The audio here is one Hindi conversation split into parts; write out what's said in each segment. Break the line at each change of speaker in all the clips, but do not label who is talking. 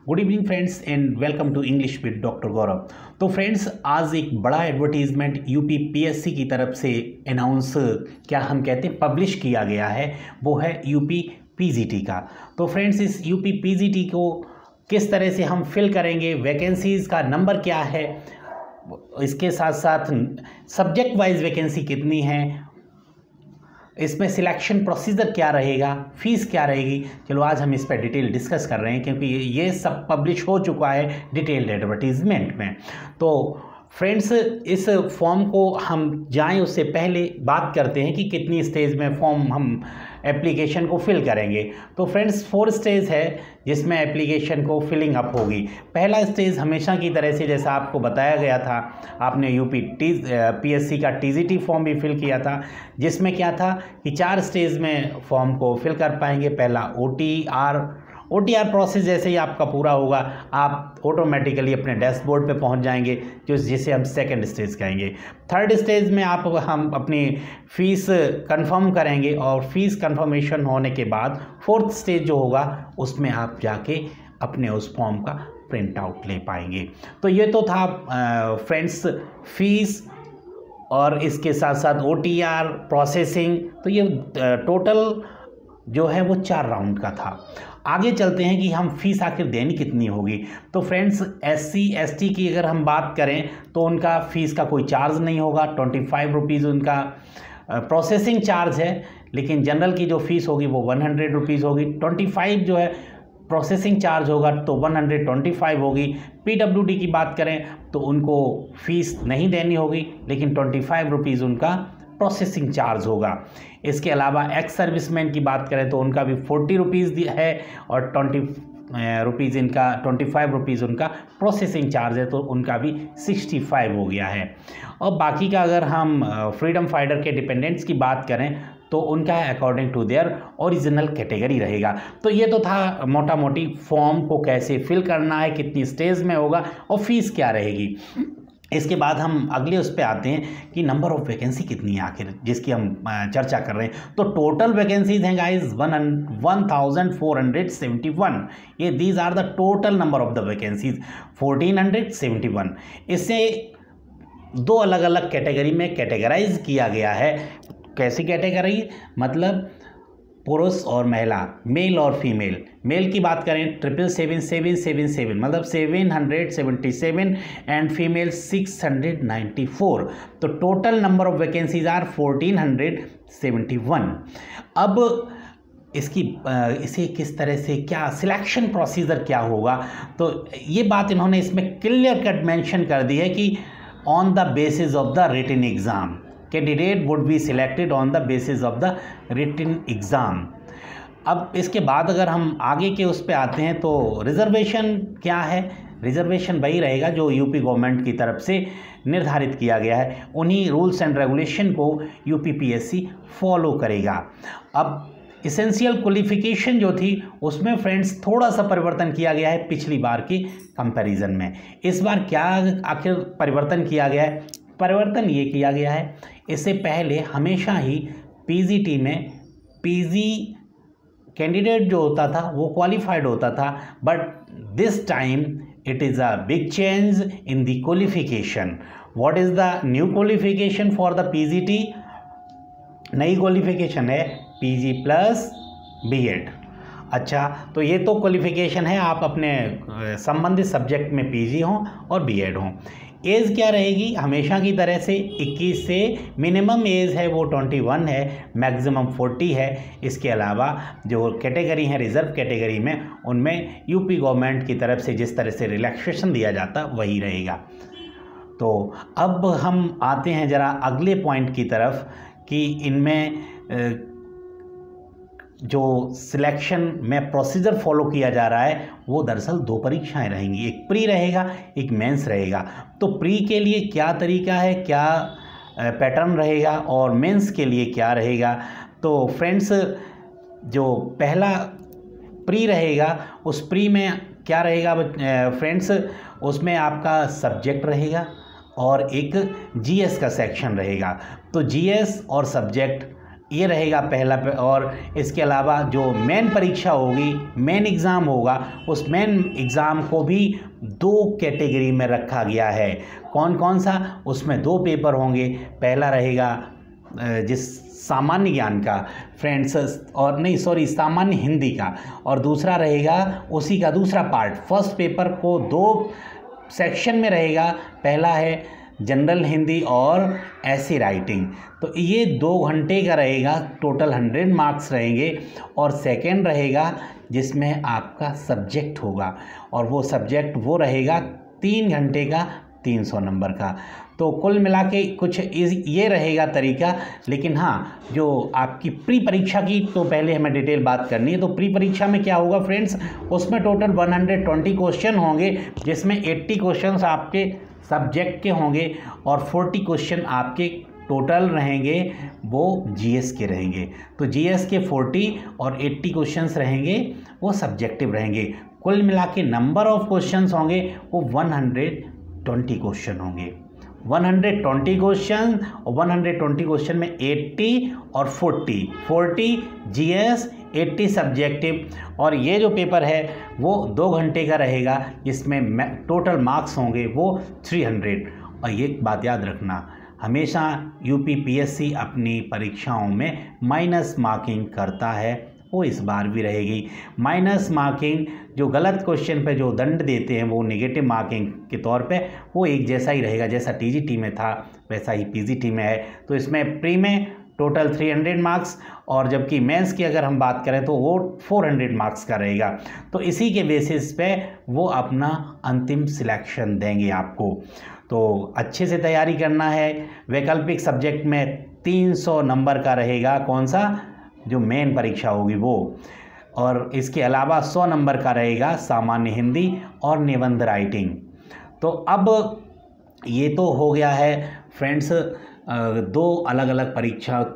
Good evening friends and welcome to English with doctor Gaurav. तो फ्रेंड्स, आज एक बड़ा एडवर्टीजमेंट यूपी पीएससी की तरफ से अनाउंस क्या हम कहते हैं पब्लिश किया गया है, वो है यूपी पीजीटी का। तो फ्रेंड्स, इस यूपी पीजीटी को किस तरह से हम फिल करेंगे, वैकेंसीज़ का नंबर क्या है, इसके साथ साथ सब्जेक्ट वाइज वैकेंसी कितनी है, इसमें सिलेक्शन प्रोसीजर क्या रहेगा, फीस क्या रहेगी, चलो आज हम इस पर डिटेल डिस्कस कर रहे हैं क्योंकि ये सब पब्लिश हो चुका है डिटेल्ड एडवर्टीजमेंट में। तो फ्रेंड्स, इस फॉर्म को हम जाएं उससे पहले बात करते हैं कि कितनी स्टेज में फॉर्म हम एप्लीकेशन को फिल करेंगे। तो फ्रेंड्स, 4 स्टेज है जिसमें एप्लीकेशन को फिलिंग अप होगी। पहला स्टेज हमेशा की तरह से जैसा आपको बताया गया था, आपने यूपी पीएससी का टीजीटी फॉर्म भी फिल किया था, जिसमें क्या था कि 4 स्टेज में फॉर्म को फिल कर पाएंगे। पहला ओटीआर प्रोसेस जैसे ही आपका पूरा होगा, आप ऑटोमेटिकली अपने डैशबोर्ड पे पहुंच जाएंगे, जिसे हम सेकंड स्टेज कहेंगे। थर्ड स्टेज में हम अपनी फ़ीस कंफर्म करेंगे और फीस कंफर्मेशन होने के बाद फोर्थ स्टेज जो होगा उसमें आप जाके अपने उस फॉर्म का प्रिंट आउट ले पाएंगे। तो ये तो था फ्रेंड्स फीस और इसके साथ साथ ओटीआर प्रोसेसिंग। तो ये टोटल जो है वो 4 राउंड का था। आगे चलते हैं कि हम फीस आखिर देनी कितनी होगी। तो फ्रेंड्स, एससी एसटी की अगर हम बात करें तो उनका फ़ीस का कोई चार्ज नहीं होगा, 25 रुपीज़ उनका प्रोसेसिंग चार्ज है, लेकिन जनरल की जो फ़ीस होगी वो 100 रुपीज़ होगी। 25 जो है प्रोसेसिंग चार्ज होगा तो 125 होगी। पीडब्ल्यूडी की बात करें तो उनको फ़ीस नहीं देनी होगी, लेकिन 25 रुपीज़ उनका प्रोसेसिंग चार्ज होगा। इसके अलावा एक्स सर्विसमैन की बात करें तो उनका भी 40 रुपीज़ है और 25 रुपीज़ उनका प्रोसेसिंग चार्ज है, तो उनका भी 65 हो गया है। और बाकी का अगर हम फ्रीडम फाइटर के डिपेंडेंट्स की बात करें तो उनका according to their original category रहेगा। तो ये तो था मोटा मोटी फॉर्म को कैसे फिल करना है, कितनी स्टेज में होगा और फीस क्या रहेगी। इसके बाद हम अगले उस पर आते हैं कि नंबर ऑफ़ वैकेंसी कितनी है आखिर, जिसकी हम चर्चा कर रहे हैं। तो टोटल वैकेंसीज हैं गाइस 1471। ये these are the total number of the vacancies 1471। इससे 2 अलग अलग कैटेगरी में कैटेगराइज किया गया है। कैसी कैटेगरी, मतलब पुरुष और महिला, मेल और फीमेल। मेल की बात करें 77777 मतलब 777 एंड फीमेल 694। तो total number of vacancies are 1471। अब इसे किस तरह से क्या सिलेक्शन प्रोसीजर क्या होगा, तो ये बात इन्होंने इसमें क्लियर कट मेंशन कर दी है कि on the basis of the written exam, candidate would be selected on the basis of the written exam. अब इसके बाद अगर हम आगे के उस पे आते हैं तो रिजर्वेशन क्या है। रिजर्वेशन वही रहेगा जो यूपी गवर्नमेंट की तरफ से निर्धारित किया गया है, उन्हीं रूल्स एंड रेगुलेशन को यूपी पीएससी फॉलो करेगा। अब इसेंशियल क्वालिफिकेशन जो थी उसमें फ्रेंड्स थोड़ा सा परिवर्तन किया गया है पिछली बार के कंपैरिजन में। इस बार क्या आखिर परिवर्तन किया गया है? परिवर्तन ये किया गया है, इससे पहले हमेशा ही पीजीटी में पीजी कैंडिडेट जो होता था वो क्वालिफाइड होता था, but this time it is a big change in the qualification. What is the new qualification for the PGT? नई क्वालिफिकेशन है पीजी प्लस बीएड। अच्छा, तो ये तो क्वालिफिकेशन है, आप अपने संबंधित सब्जेक्ट में पीजी हों और बीएड हों। एज क्या रहेगी? हमेशा की तरह से 21 से मिनिमम एज है वो 21 है, मैक्सिमम 40 है। इसके अलावा जो कैटेगरी है रिज़र्व कैटेगरी में, उनमें यूपी गवर्नमेंट की तरफ से जिस तरह से रिलैक्सेशन दिया जाता वही रहेगा। तो अब हम आते हैं ज़रा अगले पॉइंट की तरफ कि इनमें जो सिलेक्शन में प्रोसीजर फॉलो किया जा रहा है वो दरअसल 2 परीक्षाएं रहेंगी, एक प्री रहेगा, एक मेंस रहेगा। तो प्री के लिए क्या तरीका है, क्या पैटर्न रहेगा और मेंस के लिए क्या रहेगा? तो फ्रेंड्स, जो पहला प्री रहेगा उस प्री में क्या रहेगा फ्रेंड्स, उसमें आपका सब्जेक्ट रहेगा और एक जीएस का सेक्शन रहेगा। तो जीएस और सब्जेक्ट ये रहेगा पहला और इसके अलावा जो मेन परीक्षा होगी, मेन एग्ज़ाम होगा, उस मेन एग्ज़ाम को भी 2 कैटेगरी में रखा गया है। कौन कौन सा? उसमें 2 पेपर होंगे। पहला रहेगा जिस सामान्य ज्ञान का फ्रेंड्स, और नहीं सॉरी सामान्य हिंदी का, और दूसरा रहेगा उसी का दूसरा पार्ट। फर्स्ट पेपर को 2 सेक्शन में रहेगा। पहला है जनरल हिंदी और ऐसी राइटिंग, तो ये 2 घंटे का रहेगा, टोटल 100 मार्क्स रहेंगे। और सेकंड रहेगा जिसमें आपका सब्जेक्ट होगा, और वो सब्जेक्ट वो रहेगा 3 घंटे का, 300 नंबर का। तो कुल मिला के कुछ ये रहेगा तरीका। लेकिन हाँ, जो आपकी प्री परीक्षा की तो पहले हमें डिटेल बात करनी है। तो प्री परीक्षा में क्या होगा फ्रेंड्स, उसमें टोटल 120 क्वेश्चन होंगे, जिसमें 80 क्वेश्चन आपके सब्जेक्ट के होंगे और 40 क्वेश्चन आपके टोटल रहेंगे वो जीएस के रहेंगे। तो जीएस के 40 और 80 क्वेश्चंस रहेंगे वो सब्जेक्टिव रहेंगे। कुल मिला के नंबर ऑफ क्वेश्चंस होंगे वो 120 क्वेश्चन होंगे। 120 क्वेश्चन, और 120 क्वेश्चन में 80 और 40 जीएस, 80 सब्जेक्टिव। और ये जो पेपर है वो 2 घंटे का रहेगा, जिसमें टोटल मार्क्स होंगे वो 300। और ये बात याद रखना, हमेशा यूपीपीएससी अपनी परीक्षाओं में माइनस मार्किंग करता है, वो इस बार भी रहेगी। माइनस मार्किंग जो गलत क्वेश्चन पे जो दंड देते हैं वो नेगेटिव मार्किंग के तौर पे वो एक जैसा ही रहेगा, जैसा टीजीटी में था वैसा ही पीजीटी में है। तो इसमें प्री में टोटल 300 मार्क्स, और जबकि मेंस की अगर हम बात करें तो वो 400 मार्क्स का रहेगा। तो इसी के बेसिस पे वो अपना अंतिम सिलेक्शन देंगे आपको। तो अच्छे से तैयारी करना है। वैकल्पिक सब्जेक्ट में 300 नंबर का रहेगा, कौन सा? जो मेन परीक्षा होगी वो। और इसके अलावा 100 नंबर का रहेगा सामान्य हिंदी और निबंध राइटिंग। तो अब ये तो हो गया है फ्रेंड्स 2 अलग अलग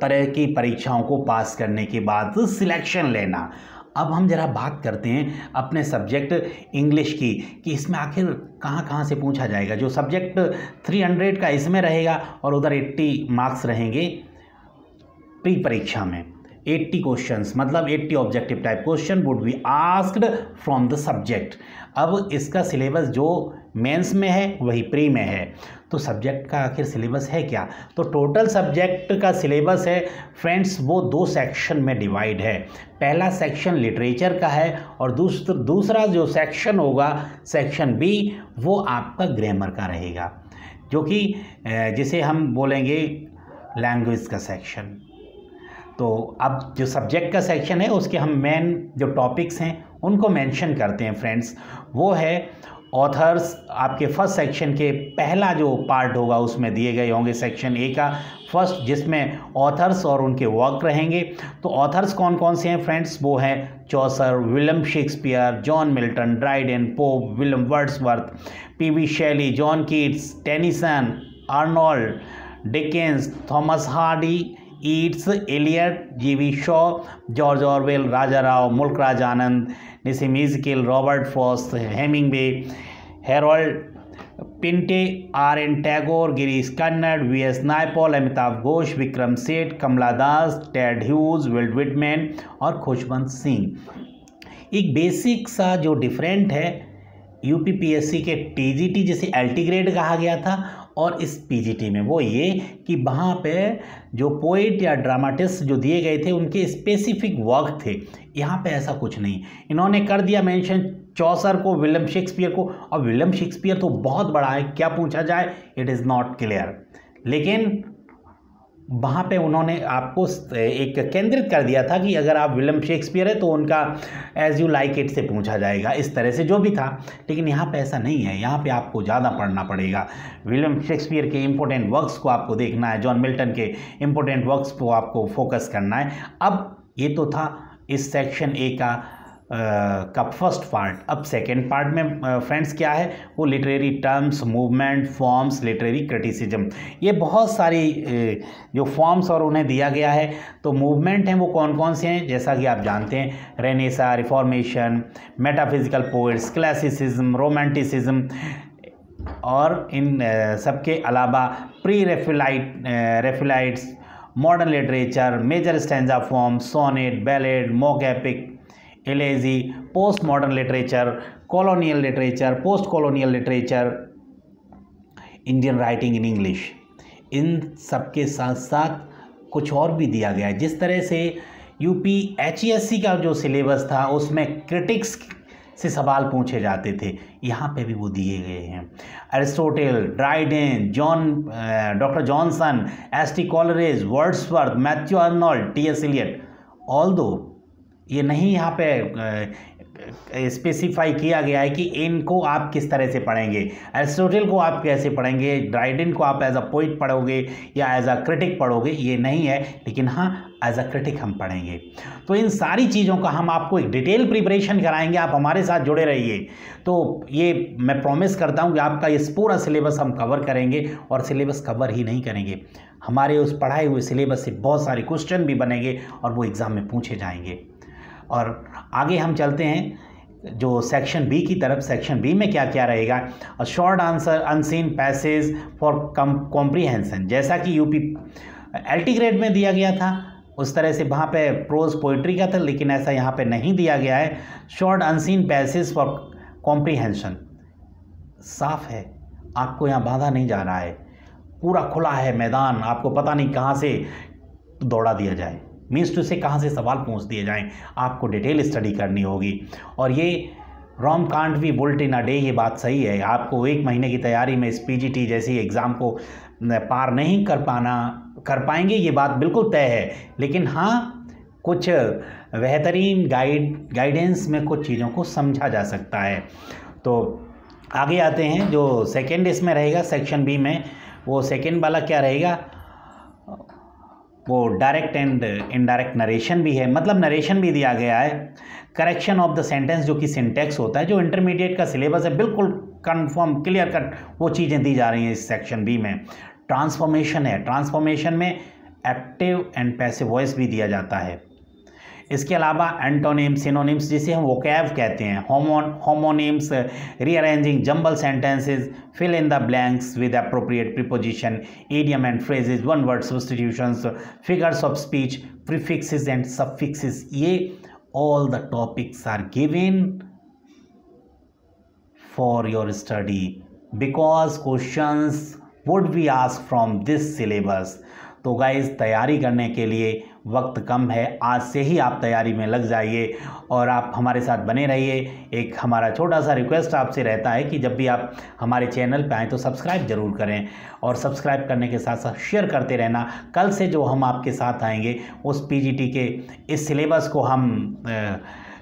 तरह की परीक्षाओं को पास करने के बाद सिलेक्शन लेना। अब हम जरा बात करते हैं अपने सब्जेक्ट इंग्लिश की, कि इसमें आखिर कहाँ कहाँ से पूछा जाएगा। जो सब्जेक्ट 300 का इसमें रहेगा और उधर 80 मार्क्स रहेंगे प्री परीक्षा में। 80 क्वेश्चंस मतलब 80 objective type question would be asked from the subject. अब इसका सिलेबस जो मेंस में है वही प्री में है। तो सब्जेक्ट का आखिर सिलेबस है क्या? तो टोटल सब्जेक्ट का सिलेबस है फ्रेंड्स वो 2 सेक्शन में डिवाइड है। पहला सेक्शन लिटरेचर का है और दूसरा जो सेक्शन होगा सेक्शन बी वो आपका ग्रामर का रहेगा, जो कि जिसे हम बोलेंगे लैंग्वेज का सेक्शन। तो अब जो सब्जेक्ट का सेक्शन है उसके हम मेन जो टॉपिक्स हैं उनको मेंशन करते हैं फ्रेंड्स। वो है ऑथर्स, आपके फर्स्ट सेक्शन के पहला जो पार्ट होगा उसमें दिए गए होंगे सेक्शन ए का फर्स्ट, जिसमें ऑथर्स और उनके वर्क रहेंगे। तो ऑथर्स कौन कौन से हैं फ्रेंड्स? वो हैं Chaucer, William Shakespeare, John Milton, Dryden, Pope, William Wordsworth, P B Shelley, John Keats, Tennyson, Arnold Dickens, Thomas Hardy, Yeats, Eliot, G B Shaw, George Orwell, Raja Rao, Mulk Raj Anand, Nissim Ezekiel, Robert Frost, Hemingway, Harold Pinter, R N Tagore, Girish Karnad, V S Naipaul, Amitav Ghosh, Vikram Seth, Kamala Das, Ted Hughes, Walt Whitman और खुशवंत सिंह। एक बेसिक सा जो डिफरेंट है यूपीपीएससी के टीजीटी जिसे एलटी ग्रेड कहा गया था और इस पीजीटी में, वो ये कि वहाँ पे जो पोइट या ड्रामाटिस्ट जो दिए गए थे उनके स्पेसिफिक वर्क थे। यहाँ पे ऐसा कुछ नहीं, इन्होंने कर दिया मेंशन चौसर को, विलियम शेक्सपियर को। और विलियम शेक्सपियर तो बहुत बड़ा है, क्या पूछा जाए इट इज़ नॉट क्लियर। लेकिन वहाँ पे उन्होंने आपको एक केंद्रित कर दिया था कि अगर आप विलियम शेक्सपियर है तो उनका एज यू लाइक इट से पूछा जाएगा, इस तरह से जो भी था। लेकिन यहाँ पे ऐसा नहीं है, यहाँ पे आपको ज़्यादा पढ़ना पड़ेगा। विलियम शेक्सपियर के इंपॉर्टेंट वर्क्स को आपको देखना है, जॉन मिल्टन के इंपॉर्टेंट वर्क्स को आपको फोकस करना है। अब ये तो था इस सेक्शन ए का फर्स्ट पार्ट। अब सेकेंड पार्ट में फ्रेंड्स क्या है, वो literary terms, movement, forms, literary criticism. ये बहुत सारी जो फॉर्म्स और उन्हें दिया गया है। तो मूवमेंट हैं वो कौन कौन से हैं, जैसा कि आप जानते हैं, renaissance, reformation, metaphysical poets, classicism, romanticism, और इन सबके अलावा pre Raphaelites modern literature, major stanza form, sonnet, ballad, mock epic, elegy, post modern literature, colonial literature, post colonial literature, Indian writing in English. इन सब के साथ साथ कुछ और भी दिया गया है। जिस तरह से यूपी HESC का जो सिलेबस था उसमें क्रिटिक्स से सवाल पूछे जाते थे, यहाँ पे भी वो दिए गए हैं। Aristotle, Dryden, doctor Johnson, S.T. Coleridge, Wordsworth, Matthew Arnold, T.S. Eliot. Although ये नहीं यहाँ पे स्पेसिफाई किया गया है कि इनको आप किस तरह से पढ़ेंगे, एरिस्टोटल को आप कैसे पढ़ेंगे, ड्राइडेन को आप एज अ पोइट पढ़ोगे या एज अ क्रिटिक पढ़ोगे, ये नहीं है, लेकिन हाँ एज अ क्रिटिक हम पढ़ेंगे। तो इन सारी चीज़ों का हम आपको एक डिटेल प्रिपरेशन कराएंगे, आप हमारे साथ जुड़े रहिए। तो ये मैं प्रॉमिस करता हूँ कि आपका इस पूरा सिलेबस हम कवर करेंगे, और सिलेबस कवर ही नहीं करेंगे, हमारे उस पढ़ाए हुए सिलेबस से बहुत सारे क्वेश्चन भी बनेंगे और वो एग्ज़ाम में पूछे जाएंगे। और आगे हम चलते हैं जो सेक्शन बी की तरफ। सेक्शन बी में क्या क्या रहेगा? A short answer, unseen passage for comprehension. जैसा कि यूपी LT ग्रेड में दिया गया था उस तरह से वहाँ पे प्रोज पोइट्री का था, लेकिन ऐसा यहाँ पे नहीं दिया गया है। Short unseen passage for comprehension साफ है, आपको यहाँ बांधा नहीं जा रहा है, पूरा खुला है मैदान, आपको पता नहीं कहाँ से दौड़ा दिया जाए, मीन्स टू से कहाँ से सवाल पूछ दिए जाएं, आपको डिटेल स्टडी करनी होगी। और ये Rome can't be built in a day, ये बात सही है। आपको 1 महीने की तैयारी में इस PGT जैसी एग्ज़ाम को पार नहीं कर पाएंगे, ये बात बिल्कुल तय है। लेकिन हाँ, कुछ बेहतरीन गाइडेंस में कुछ चीज़ों को समझा जा सकता है। तो आगे आते हैं, जो सेकेंड इसमें रहेगा सेक्शन बी में, वो सेकेंड वाला क्या रहेगा, वो डायरेक्ट एंड इनडायरेक्ट नरेशन भी है, मतलब नरेशन भी दिया गया है। करेक्शन ऑफ द सेंटेंस, जो कि सिंटेक्स होता है, जो इंटरमीडिएट का सिलेबस है, बिल्कुल कंफर्म क्लियर कट वो चीज़ें दी जा रही हैं इस सेक्शन बी में। ट्रांसफॉर्मेशन है, ट्रांसफॉर्मेशन में एक्टिव एंड पैसिव वॉइस भी दिया जाता है। इसके अलावा एंटोनिम्स, सिनोनिम्स, जिसे हम वोकैब कहते हैं, homonyms, rearranging jumble sentences, fill in the blanks with appropriate preposition, idiom and phrases, one word substitutions, figures of speech, prefixes and suffixes, ये all the topics are given for your study because questions would be asked from this syllabus। तो गाइज तैयारी करने के लिए वक्त कम है, आज से ही आप तैयारी में लग जाइए और आप हमारे साथ बने रहिए। एक हमारा छोटा सा रिक्वेस्ट आपसे रहता है कि जब भी आप हमारे चैनल पे आएँ तो सब्सक्राइब ज़रूर करें, और सब्सक्राइब करने के साथ साथ शेयर करते रहना। कल से जो हम आपके साथ आएंगे उस PGT के इस सिलेबस को हम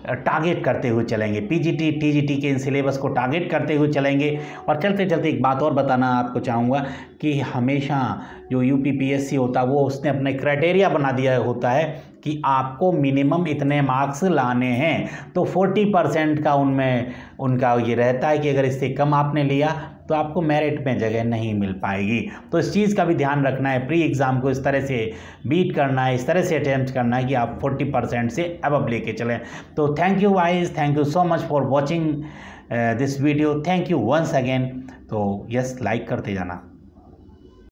टारगेट करते हुए चलेंगे, PGT TGT के इन सिलेबस को टारगेट करते हुए चलेंगे। और चलते चलते एक बात और बताना आपको चाहूँगा कि हमेशा जो UP PSC होता है वो उसने अपने क्राइटेरिया बना दिया होता है कि आपको मिनिमम इतने मार्क्स लाने हैं, तो 40% का उनमें उनका ये रहता है कि अगर इससे कम आपने लिया तो आपको मेरिट में जगह नहीं मिल पाएगी। तो इस चीज़ का भी ध्यान रखना है, प्री एग्ज़ाम को इस तरह से बीट करना है, इस तरह से अटैम्प्ट करना है कि आप 40% से अबव लेके चलें। तो thank you guys, thank you so much for watching this video, thank you once again. तो यस, लाइक करते जाना।